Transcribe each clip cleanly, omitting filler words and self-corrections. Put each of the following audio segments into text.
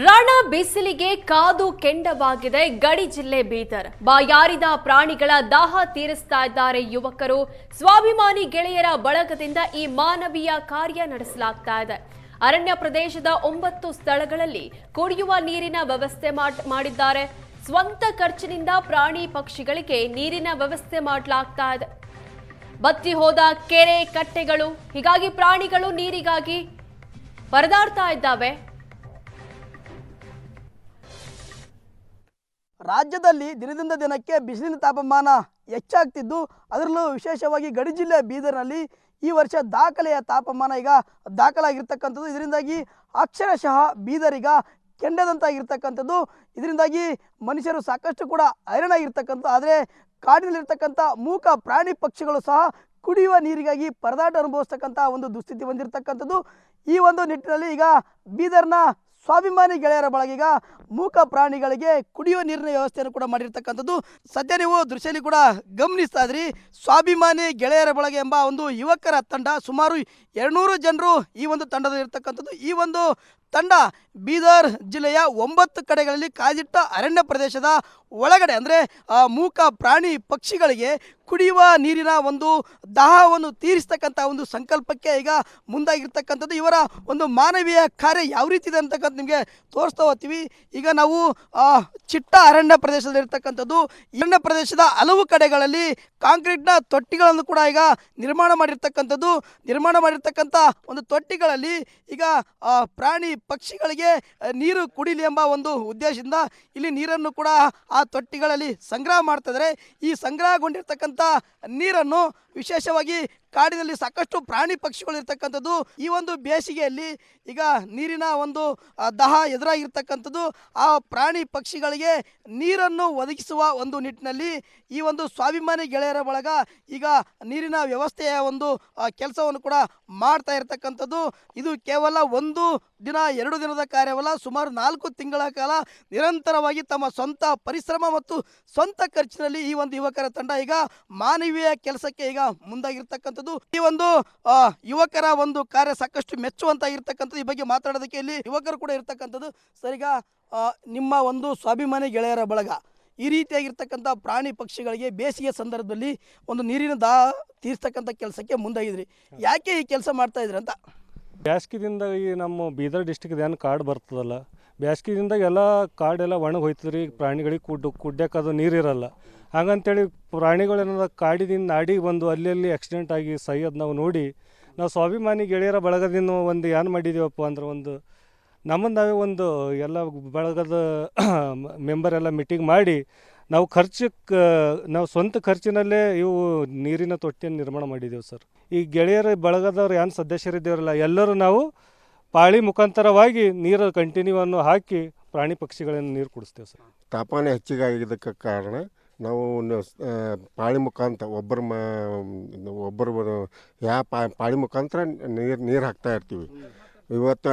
ರಣ ಬಿಸಿಲಿಗೆ ಕಾದು ಕೆಂಡವಾಗಿದೆ ಗಡಿ ಜಿಲ್ಲೆ ಬೀದರ್. ಬಾಯಾರಿದ ಪ್ರಾಣಿಗಳ ದಾಹ ತೀರಿಸ್ತಾ ಇದ್ದಾರೆ ಯುವಕರು. ಸ್ವಾಭಿಮಾನಿ ಗೆಳೆಯರ ಬಳಗದಿಂದ ಈ ಮಾನವೀಯ ಕಾರ್ಯ ನಡೆಸಲಾಗ್ತಾ ಇದೆ. ಅರಣ್ಯ ಪ್ರದೇಶದ 9 ಸ್ಥಳಗಳಲ್ಲಿ ಕುಡಿಯುವ ನೀರಿನ ವ್ಯವಸ್ಥೆ ಮಾಡಿದ್ದಾರೆ. ಸ್ವಂತ ಖರ್ಚಿನಿಂದ ಪ್ರಾಣಿ ಪಕ್ಷಿಗಳಿಗೆ ನೀರಿನ ವ್ಯವಸ್ಥೆ ಮಾಡಲಾಗ್ತಾ ಇದೆ. ಬತ್ತಿ ಹೋದ ಕೆರೆ ಕಟ್ಟೆಗಳು, ಹೀಗಾಗಿ ಪ್ರಾಣಿಗಳು ನೀರಿಗಾಗಿ ಪರದಾಡ್ತಾ ಇದ್ದಾವೆ. ರಾಜ್ಯದಲ್ಲಿ ದಿನದಿಂದ ದಿನಕ್ಕೆ ಬಿಸಿಲಿನ ತಾಪಮಾನ ಹೆಚ್ಚಾಗ್ತಿದ್ದು, ಅದರಲ್ಲೂ ವಿಶೇಷವಾಗಿ ಗಡಿ ಜಿಲ್ಲೆ ಬೀದರ್ನಲ್ಲಿ ಈ ವರ್ಷ ದಾಖಲೆಯ ತಾಪಮಾನ ಈಗ ದಾಖಲಾಗಿರ್ತಕ್ಕಂಥದ್ದು. ಇದರಿಂದಾಗಿ ಅಕ್ಷರಶಃ ಬೀದರಿಗ ಕೆಂಡದಂತಾಗಿರ್ತಕ್ಕಂಥದ್ದು. ಇದರಿಂದಾಗಿ ಮನುಷ್ಯರು ಸಾಕಷ್ಟು ಕೂಡ ಹೈರಾಣಾಗಿರ್ತಕ್ಕಂಥ. ಆದರೆ ಕಾಡಿನಲ್ಲಿರ್ತಕ್ಕಂಥ ಮೂಕ ಪ್ರಾಣಿ ಪಕ್ಷಿಗಳು ಸಹ ಕುಡಿಯುವ ನೀರಿಗಾಗಿ ಪರದಾಟ ಅನುಭವಿಸ್ತಕ್ಕಂಥ ಒಂದು ದುಸ್ಥಿತಿ ಹೊಂದಿರತಕ್ಕಂಥದ್ದು. ಈ ಒಂದು ನಿಟ್ಟಿನಲ್ಲಿ ಈಗ ಬೀದರ್ನ ಸ್ವಾಭಿಮಾನಿ ಗೆಳೆಯರ ಬಳಗ ಮೂಕ ಪ್ರಾಣಿಗಳಿಗೆ ಕುಡಿಯುವ ನೀರಿನ ವ್ಯವಸ್ಥೆಯನ್ನು ಕೂಡ ಮಾಡಿರ್ತಕ್ಕಂಥದ್ದು. ಸದ್ಯ ನೀವು ದೃಶ್ಯದಲ್ಲಿ ಕೂಡ ಗಮನಿಸ್ತಾ ಇದ್ರಿ, ಸ್ವಾಭಿಮಾನಿ ಗೆಳೆಯರ ಬಳಗ ಎಂಬ ಒಂದು ಯುವಕರ ತಂಡ, ಸುಮಾರು 200 ಜನರು ಈ ಒಂದು ತಂಡದಲ್ಲಿ ಇರ್ತಕ್ಕಂಥದ್ದು. ಈ ಒಂದು ತಂಡ ಬೀದರ್ ಜಿಲ್ಲೆಯ 9 ಕಡೆಗಳಲ್ಲಿ ಕಾದಿಟ್ಟ ಅರಣ್ಯ ಪ್ರದೇಶದ ಒಳಗಡೆ ಅಂದರೆ ಮೂಕ ಪ್ರಾಣಿ ಪಕ್ಷಿಗಳಿಗೆ ಕುಡಿಯುವ ನೀರಿನ ಒಂದು ದಾಹವನ್ನು ತೀರಿಸ್ತಕ್ಕಂಥ ಒಂದು ಸಂಕಲ್ಪಕ್ಕೆ ಈಗ ಮುಂದಾಗಿರ್ತಕ್ಕಂಥದ್ದು. ಇವರ ಒಂದು ಮಾನವೀಯ ಕಾರ್ಯ ಯಾವ ರೀತಿ ಇದೆ ಅಂತಕ್ಕಂಥ ನಿಮಗೆ ತೋರಿಸ್ತಾ ಹೋಗ್ತೀವಿ. ಈಗ ನಾವು ಚಿಟ್ಟ ಅರಣ್ಯ ಪ್ರದೇಶದಲ್ಲಿರ್ತಕ್ಕಂಥದ್ದು. ಅರಣ್ಯ ಪ್ರದೇಶದ ಹಲವು ಕಡೆಗಳಲ್ಲಿ ಕಾಂಕ್ರೀಟ್ನ ತೊಟ್ಟಿಗಳನ್ನು ಕೂಡ ಈಗ ನಿರ್ಮಾಣ ಮಾಡಿರ್ತಕ್ಕಂಥದ್ದು. ನಿರ್ಮಾಣ ಮಾಡಿರ್ತಕ್ಕಂಥ ಒಂದು ತೊಟ್ಟಿಗಳಲ್ಲಿ ಈಗ ಪ್ರಾಣಿ ಪಕ್ಷಿಗಳಿಗೆ ನೀರು ಕುಡಿಲಿ ಎಂಬ ಒಂದು ಉದ್ದೇಶದಿಂದ ಇಲ್ಲಿ ನೀರನ್ನು ಕೂಡ ಆ ತೊಟ್ಟಿಗಳಲ್ಲಿ ಸಂಗ್ರಹ ಮಾಡ್ತಿದ್ದಾರೆ. ಈ ಸಂಗ್ರಹಗೊಂಡಿರ್ತಕ್ಕಂಥ ನೀರನ್ನು ವಿಶೇಷವಾಗಿ ಕಾಡಿನಲ್ಲಿ ಸಾಕಷ್ಟು ಪ್ರಾಣಿ ಪಕ್ಷಿಗಳು ಇರ್ತಕ್ಕಂಥದ್ದು. ಈ ಒಂದು ಬೇಸಿಗೆಯಲ್ಲಿ ಈಗ ನೀರಿನ ಒಂದು ದಾಹ ಎದುರಾಗಿರ್ತಕ್ಕಂಥದ್ದು. ಆ ಪ್ರಾಣಿ ಪಕ್ಷಿಗಳಿಗೆ ನೀರನ್ನು ಒದಗಿಸುವ ಒಂದು ನಿಟ್ಟಿನಲ್ಲಿ ಈ ಒಂದು ಸ್ವಾಭಿಮಾನಿ ಗೆಳೆಯರ ಬಳಗ ಈಗ ನೀರಿನ ವ್ಯವಸ್ಥೆಯ ಒಂದು ಕೆಲಸವನ್ನು ಕೂಡ ಮಾಡ್ತಾ ಇರ್ತಕ್ಕಂಥದ್ದು. ಇದು ಕೇವಲ 1 ದಿನ 2 ದಿನದ ಕಾರ್ಯವಲ್ಲ, ಸುಮಾರು 4 ತಿಂಗಳ ಕಾಲ ನಿರಂತರವಾಗಿ ತಮ್ಮ ಸ್ವಂತ ಪರಿಶ್ರಮ ಮತ್ತು ಸ್ವಂತ ಖರ್ಚಿನಲ್ಲಿ ಈ ಒಂದು ಯುವಕರ ತಂಡ ಈಗ ಮಾನವೀಯ ಕೆಲಸಕ್ಕೆ ಈಗ ಮುಂದಾಗಿರ್ತಕ್ಕಂಥದ್ದು. ಈ ಒಂದು ಯುವಕರ ಒಂದು ಕಾರ್ಯ ಸಾಕಷ್ಟು ಮೆಚ್ಚುವಂತಾಗಿರ್ತಕ್ಕಂಥದ್ದು. ಈ ಬಗ್ಗೆ ಮಾತಾಡೋದಕ್ಕೆ ಇಲ್ಲಿ ಯುವಕರು ಕೂಡ ಇರ್ತಕ್ಕಂಥದ್ದು. ಸರ್, ಈಗ ನಿಮ್ಮ ಒಂದು ಸ್ವಾಭಿಮಾನಿ ಗೆಳೆಯರ ಬಳಗ ಈ ರೀತಿಯಾಗಿರ್ತಕ್ಕಂಥ ಪ್ರಾಣಿ ಪಕ್ಷಿಗಳಿಗೆ ಬೇಸಿಗೆ ಸಂದರ್ಭದಲ್ಲಿ ಒಂದು ನೀರಿನ ದಾಹ ತೀರಿಸ್ತಕ್ಕಂಥ ಕೆಲಸಕ್ಕೆ ಮುಂದಾಗಿದ್ರಿ. ಯಾಕೆ ಈ ಕೆಲಸ ಮಾಡ್ತಾ ಇದ್ರಿ ಅಂತ? ಬ್ಯಾಸ್ಗಿದಿಂದ ಈ ನಮ್ಮ ಬೀದರ್ ಡಿಸ್ಟಿಕ್ದು ಏನು ಕಾಡು ಬರ್ತದಲ್ಲ, ಬ್ಯಾಸ್ಗಿದಿಂದ ಎಲ್ಲ ಕಾಡೆಲ್ಲ ಒಣಗಿ ಹೋಯ್ತದ್ರಿ. ಪ್ರಾಣಿಗಳಿಗೆ ಕುಡ್ಯಕ್ಕೆ ಅದು ನೀರಿರಲ್ಲ. ಹಾಗಂತೇಳಿ ಪ್ರಾಣಿಗಳೇನದ ಕಾಡಿದಿಂದ ನಾಡಿಗೆ ಬಂದು ಅಲ್ಲಿ ಆಕ್ಸಿಡೆಂಟ್ ಆಗಿ ಸಾಯೋದು ನಾವು ನೋಡಿ, ನಾವು ಸ್ವಾಭಿಮಾನಿ ಗೆಳೆಯರ ಬಳಗದಿಂದ ಒಂದು ಏನು ಮಾಡಿದ್ದೀವಪ್ಪ ಅಂದ್ರೆ, ನಮ್ಮನ್ನು ನಾವೇ ಒಂದು ಎಲ್ಲ ಬಳಗದ ಮೆಂಬರ್ ಎಲ್ಲ ಮೀಟಿಂಗ್ ಮಾಡಿ ನಾವು ಸ್ವಂತ ಖರ್ಚಿನಲ್ಲೇ ಇವು ನೀರಿನ ತೊಟ್ಟಿಯನ್ನು ನಿರ್ಮಾಣ ಮಾಡಿದ್ದೇವೆ ಸರ್. ಈ ಗೆಳೆಯರ ಬಳಗದವ್ರು ಏನು ಸದಸ್ಯರಿದ್ದೇವರಲ್ಲ, ಎಲ್ಲರೂ ನಾವು ಪಾಳಿ ಮುಖಾಂತರವಾಗಿ ನೀರು ಕಂಟಿನ್ಯೂ ಅನ್ನು ಹಾಕಿ ಪ್ರಾಣಿ ಪಕ್ಷಿಗಳನ್ನು ನೀರು ಕುಡಿಸ್ತೇವೆ ಸರ್. ತಾಪಮಾನ ಹೆಚ್ಚಿಗೆ ಆಗಿದ್ದಕ್ಕೆ ಕಾರಣ ನಾವು ಪಾಳಿ ಮುಖಾಂತರ ಒಬ್ಬರು ಪಾಳಿ ಮುಖಾಂತರ ನೀರು ಹಾಕ್ತಾ ಇರ್ತೀವಿ. ಇವತ್ತು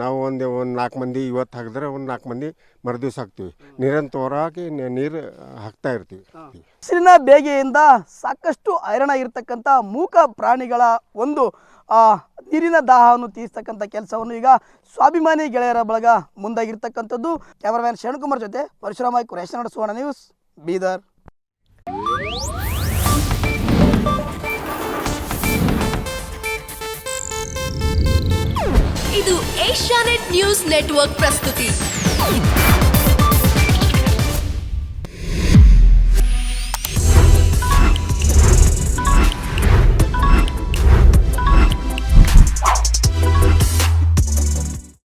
ನಾವು ಒಂದು 4 ಮಂದಿ ಇವತ್ತು ಹಾಕಿದ್ರೆ ಒಂದು 4 ಮಂದಿ ಮರುದಿವ್ಸ ಹಾಕ್ತೀವಿ. ನಿರಂತರವಾಗಿ ನೀರು ಹಾಕ್ತಾ ಇರ್ತೀವಿ. ಬಿಸಿಲಿನ ಬೇಗೆಯಿಂದ ಸಾಕಷ್ಟು ಹೈರಾಣಾಗಿರ್ತಕ್ಕಂಥ ಮೂಕ ಪ್ರಾಣಿಗಳ ಒಂದು ನೀರಿನ ದಾಹವನ್ನು ತೀರಿಸ್ತಕ್ಕಂಥ ಕೆಲಸವನ್ನು ಈಗ ಸ್ವಾಭಿಮಾನಿ ಗೆಳೆಯರ ಬಳಗ ಮುಂದಾಗಿರ್ತಕ್ಕಂಥದ್ದು. ಕ್ಯಾಮರಾಮ್ಯಾನ್ ಶರಣಕುಮಾರ್ ಜೊತೆ ಪರಶುರಾಮ ಕುರೇಶ್, ಸುವರ್ಣ ನ್ಯೂಸ್, ಬೀದರ್. ಇದು ಏಷ್ಯಾನೆಟ್ ನ್ಯೂಸ್ ನೆಟ್ವರ್ಕ್ ಪ್ರಸ್ತುತಿ.